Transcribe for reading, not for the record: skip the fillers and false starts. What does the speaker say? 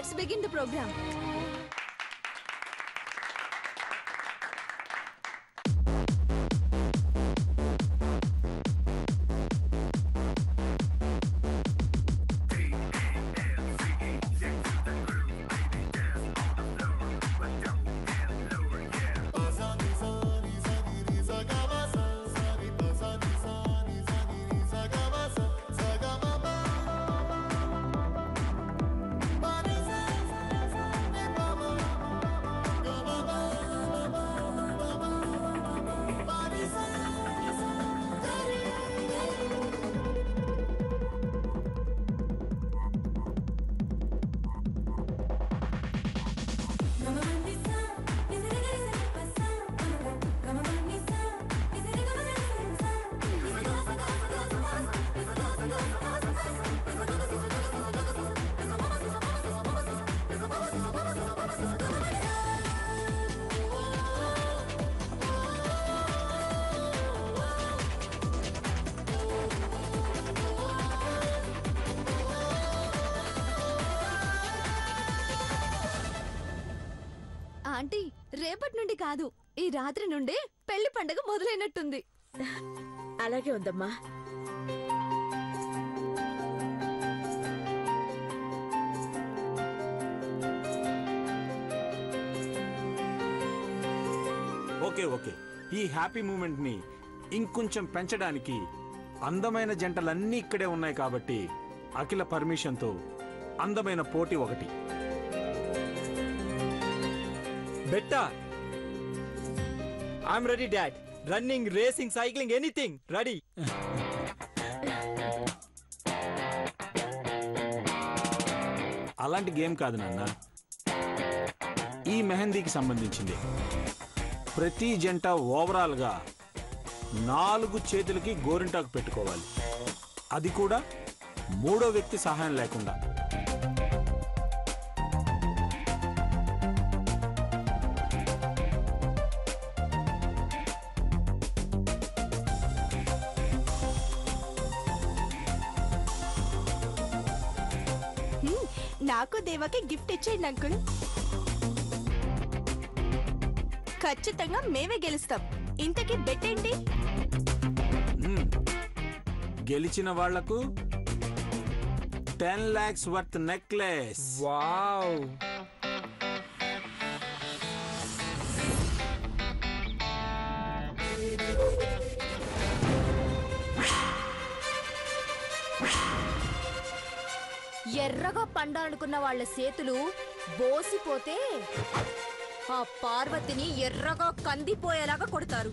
Let's begin the programme. Aunty, రేపటి నుండి కాదు, ఈ రాత్రి నుండే పెళ్లి పండుగ మొదలైనట్టుంది. అలాగే ఉందమ్మా. ఓకే ఓకే, ఈ హ్యాపీ మూమెంట్ ని ఇంకొంచెం పెంచడానికి అందమైన జంటలన్నీ ఇక్కడే ఉన్నాయి కాబట్టి అఖిల పర్మిషన్ తో అందమైన పోటీ ఒకటి. బెట్టా, I'm ready dad. Running, racing, cycling, anything ready. అలాంటి గేమ్ కాదు నాన్న, ఈ మెహందీకి సంబంధించింది. ప్రతి జంట ఓవరాల్ గా 4 చేతులకి గోరింటాకు పెట్టుకోవాలి, అది కూడా మూడో వ్యక్తి సహాయం లేకుండా. నాకు దేవాకి గిఫ్ట్ ఇచ్చేయండి అంకుల్. ఖచ్చితంగా మేమే గెలుస్తాం. ఇంతకీ బెట్ ఏంటి? గెలిచిన వాళ్లకు 10 lakhs వర్త్ నెక్లెస్. వావ్. ఎర్రగా పండాలనుకున్న వాళ్ళ చేతులు బోసిపోతే ఆ పార్వతిని ఎర్రగా కందిపోయేలాగా కొడతారు.